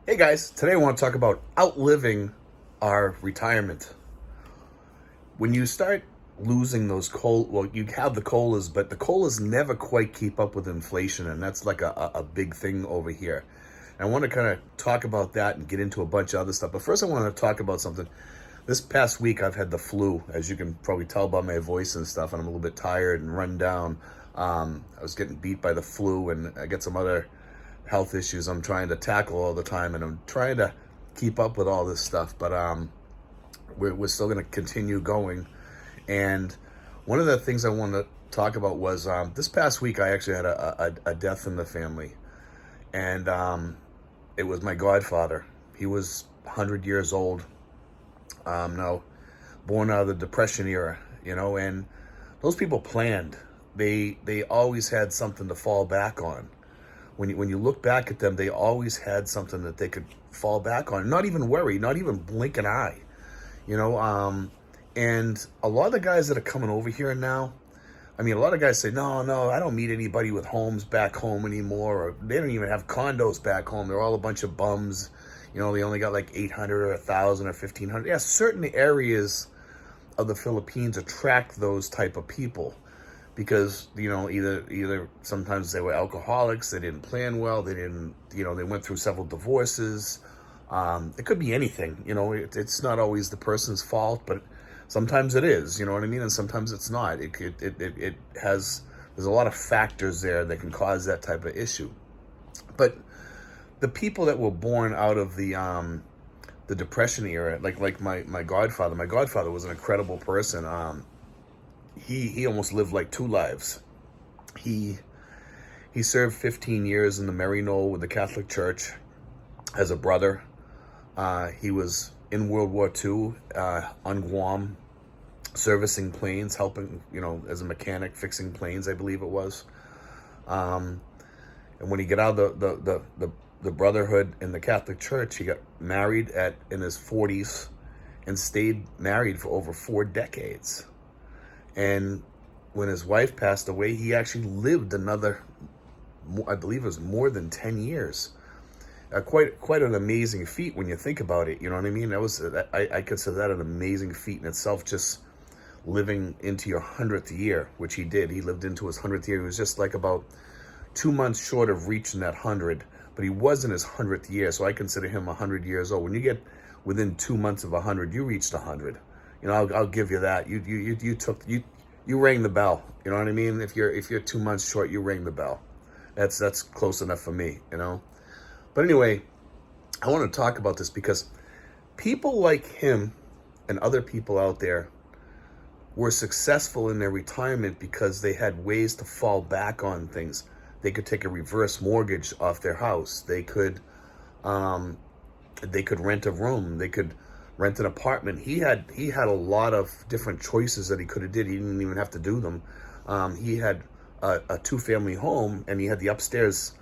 Hey guys, today I want to talk about outliving our retirement. When you start losing those you have the colas, but the colas never quite keep up with inflation, and that's like a big thing over here. And I want to kind of talk about that and get into a bunch of other stuff. But first, I want to talk about something. This past week, I've had the flu, as you can probably tell by my voice and stuff, and I'm a little bit tired and run down. I was getting beat by the flu, and I get some other health issues I'm trying to tackle all the time, and I'm trying to keep up with all this stuff, but we're still going to continue going. And one of the things I want to talk about was this past week I actually had a death in the family, and it was my godfather. He was 100 years old, now born out of the Depression era, and those people planned. They always had something to fall back on. When you look back at them, they always had something that they could fall back on, not even worry, not even blink an eye, and a lot of the guys that are coming over here now, I mean, a lot of guys say, no, I don't meet anybody with homes back home anymore, or they don't even have condos back home. They're all a bunch of bums. They only got like 800 or 1,000 or 1,500. Yeah, certain areas of the Philippines attract those type of people. Because, either sometimes they were alcoholics, they didn't plan well, they didn't, they went through several divorces. It could be anything, it's not always the person's fault, but sometimes it is, you know what I mean? And sometimes it's not. There's a lot of factors there that can cause that type of issue. But the people that were born out of the Depression era, like my godfather was an incredible person. He almost lived like two lives. He served 15 years in the Maryknoll with the Catholic Church as a brother. He was in World War II on Guam, servicing planes, helping, as a mechanic, fixing planes, I believe it was. And when he got out of the brotherhood in the Catholic Church, he got married in his 40s and stayed married for over 4 decades. And when his wife passed away, he actually lived another, I believe it was more than 10 years. Quite an amazing feat when you think about it. You know what I mean? I consider that an amazing feat in itself, just living into your 100th year, which he did. He lived into his 100th year. He was just like about 2 months short of reaching that 100, but he was in his 100th year. So I consider him 100 years old. When you get within 2 months of 100, you reached 100. I'll give you that. You rang the bell. You know what I mean? If you're 2 months short, you rang the bell. That's close enough for me. But anyway, I want to talk about this because people like him and other people out there were successful in their retirement because they had ways to fall back on things. They could take a reverse mortgage off their house. They could rent a room. They could rent an apartment. He had a lot of different choices that he could have did. He didn't even have to do them. He had a 2-family home, and he had the upstairs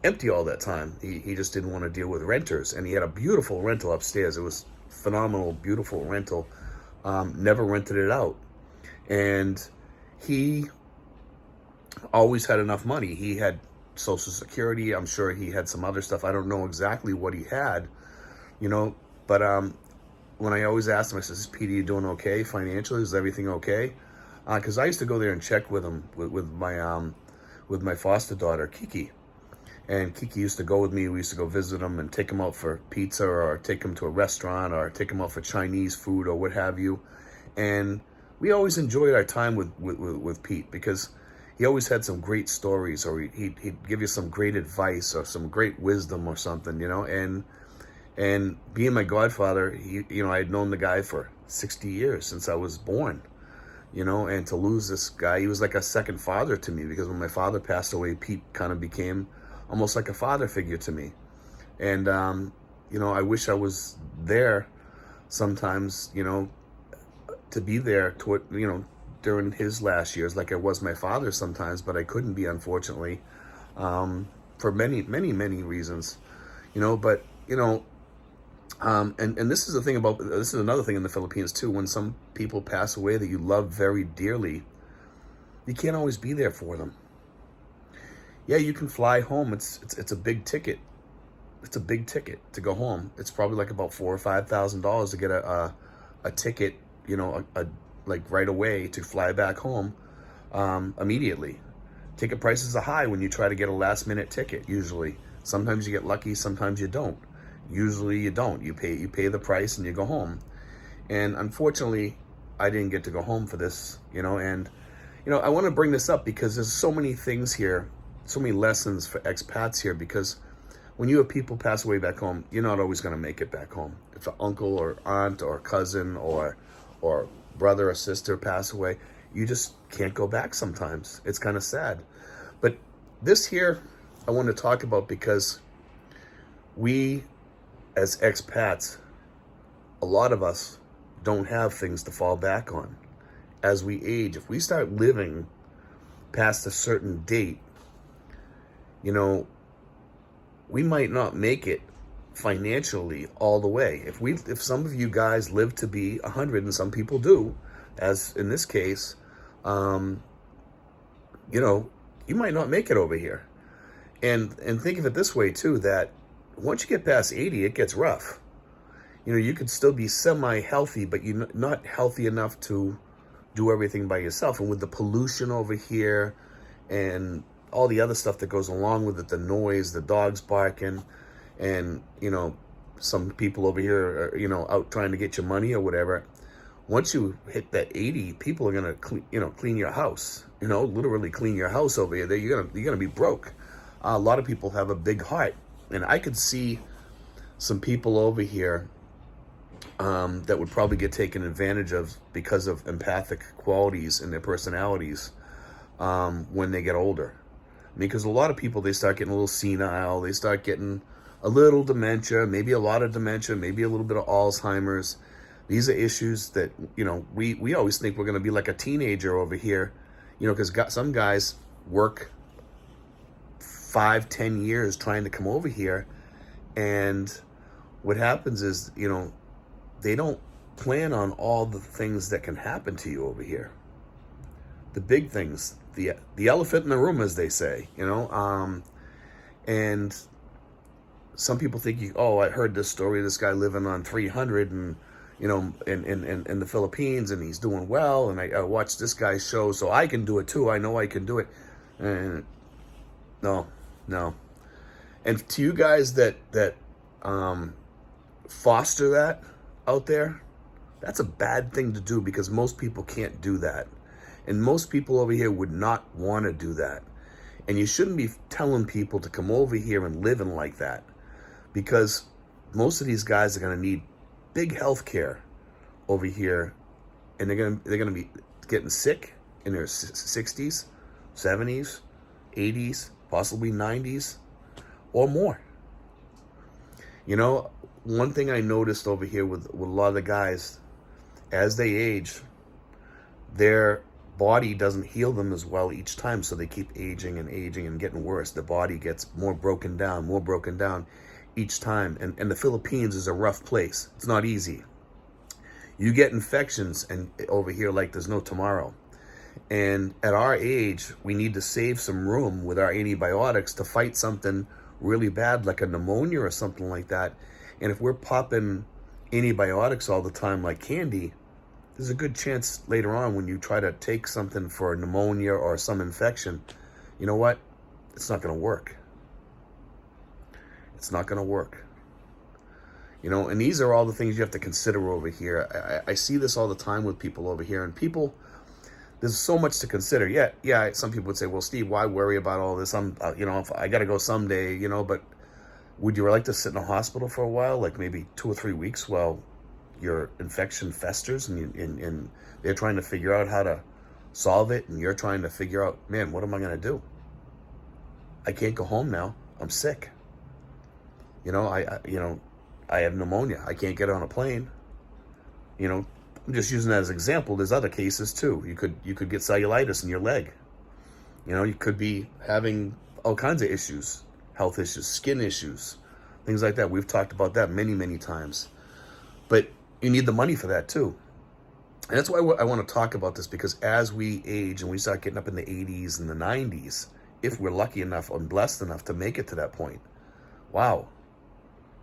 empty all that time. He just didn't want to deal with renters, and he had a beautiful rental upstairs. It was phenomenal, beautiful rental. Never rented it out, and he always had enough money. He had Social Security. I'm sure he had some other stuff. I don't know exactly what he had, but when I always asked him, I says, "Pete, are you doing okay financially? Is everything okay?" Because I used to go there and check with him with my foster daughter Kiki, and Kiki used to go with me. We used to go visit him and take him out for pizza, or take him to a restaurant, or take him out for Chinese food, or what have you. And we always enjoyed our time with Pete because he always had some great stories, or he'd give you some great advice or some great wisdom or something, And being my godfather, I had known the guy for 60 years since I was born, and to lose this guy, he was like a second father to me, because when my father passed away, Pete kind of became almost like a father figure to me. And, I wish I was there sometimes, to be there during his last years, like I was my father sometimes, but I couldn't be, unfortunately, for many, many, many reasons, but, and this is another thing in the Philippines too. When some people pass away that you love very dearly, you can't always be there for them. Yeah, you can fly home. It's a big ticket, it's a big ticket to go home. It's probably like about $4,000 or $5,000 to get a ticket, you know, like right away to fly back home immediately. Ticket prices are high when you try to get a last minute ticket. Usually, sometimes you get lucky, sometimes you don't. Usually you don't. You pay the price and you go home. And unfortunately, I didn't get to go home for this, you know. And you know, I want to bring this up because there's so many things here, so many lessons for expats here. Because when you have people pass away back home, you're not always going to make it back home. If an uncle or aunt or cousin or brother or sister pass away, you just can't go back sometimes. It's kind of sad. But this here, I want to talk about because we, as expats, a lot of us don't have things to fall back on. As we age, if we start living past a certain date, you know, we might not make it financially all the way. If some of you guys live to be 100, and some people do, as in this case, you know, you might not make it over here. And think of it this way too, that once you get past 80, it gets rough. You know, you could still be semi-healthy, but you're not healthy enough to do everything by yourself. And with the pollution over here and all the other stuff that goes along with it, the noise, the dogs barking, and, you know, some people over here are, you know, out trying to get your money or whatever. Once you hit that 80, people are going to, clean your house, you know, literally clean your house over here. You're going to be broke. A lot of people have a big heart. And I could see some people over here that would probably get taken advantage of because of empathic qualities in their personalities when they get older. Because a lot of people, they start getting a little senile, they start getting a little dementia, maybe a lot of dementia, maybe a little bit of Alzheimer's. These are issues that, you know, we always think we're going to be like a teenager over here, you know, because some guys work 5-10 years trying to come over here, and what happens is, you know, they don't plan on all the things that can happen to you over here. The big things, the elephant in the room, as they say, you know. And some people think, I heard this story, this guy living on 300 and, you know, in the Philippines, and he's doing well, and I watched this guy's show, so I can do it too. I know I can do it. And no. And to you guys that foster that out there, that's a bad thing to do, because most people can't do that. And most people over here would not want to do that. And you shouldn't be telling people to come over here and living like that, because most of these guys are going to need big health care over here, and they're going to be getting sick in their 60s, 70s, 80s, possibly 90s or more. You know, one thing I noticed over here with a lot of the guys, as they age, their body doesn't heal them as well each time, so they keep aging and getting worse. The body gets more broken down each time. And the Philippines is a rough place. It's not easy. You get infections and over here like there's no tomorrow. And at our age, we need to save some room with our antibiotics to fight something really bad like a pneumonia or something like that. And if we're popping antibiotics all the time like candy, there's a good chance later on when you try to take something for pneumonia or some infection, you know what? It's not going to work. It's not going to work. You know, and these are all the things you have to consider over here. I see this all the time with people over here, and people, there's so much to consider. Yeah. Some people would say, well, Steve, why worry about all this? If I got to go someday, you know, but would you like to sit in a hospital for a while, like maybe 2 or 3 weeks while your infection festers and they're trying to figure out how to solve it, and you're trying to figure out, man, what am I going to do? I can't go home now. I'm sick. You know, I have pneumonia. I can't get on a plane. You know, I'm just using that as an example. There's other cases too. You could get cellulitis in your leg. You know, you could be having all kinds of issues, health issues, skin issues, things like that. We've talked about that many, many times. But you need the money for that too. And that's why I want to talk about this, because as we age and we start getting up in the 80s and the 90s, if we're lucky enough and blessed enough to make it to that point, wow,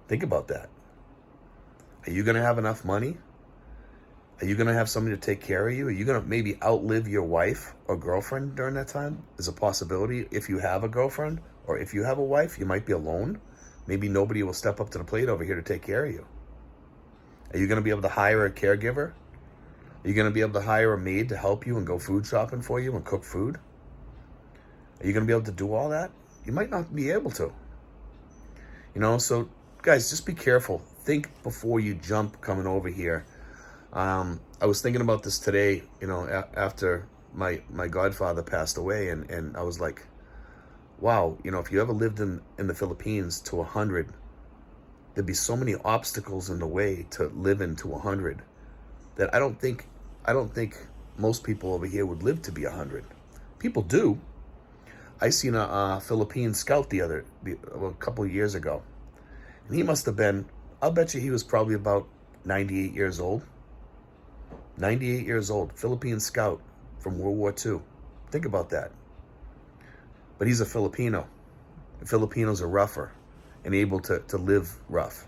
Think about that. Are you going to have enough money? Are you going to have somebody to take care of you? Are you going to maybe outlive your wife or girlfriend during that time? Is a possibility. If you have a girlfriend or if you have a wife, you might be alone. Maybe nobody will step up to the plate over here to take care of you. Are you going to be able to hire a caregiver? Are you going to be able to hire a maid to help you and go food shopping for you and cook food? Are you going to be able to do all that? You might not be able to. So guys, just be careful. Think before you jump coming over here. I was thinking about this today, after my godfather passed away, and I was like, wow, if you ever lived in the Philippines to 100, there'd be so many obstacles in the way to living to 100 that I don't think most people over here would live to be 100. People do. I seen a Philippine scout a couple of years ago, and he must have been, I'll bet you he was probably about 98 years old. 98 years old, Philippine scout from World War II. Think about that. But he's a Filipino. Filipinos are rougher and able to live rough.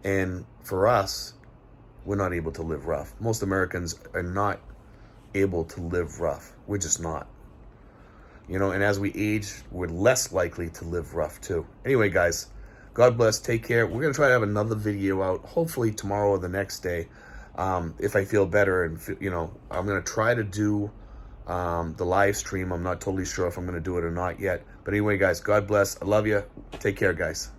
And for us, we're not able to live rough. Most Americans are not able to live rough. We're just not. And as we age, we're less likely to live rough too. Anyway, guys, God bless. Take care. We're going to try to have another video out, hopefully tomorrow or the next day. If I feel better, and I'm going to try to do the live stream. I'm not totally sure if I'm going to do it or not yet. But anyway, guys, God bless. I love you. Take care, guys.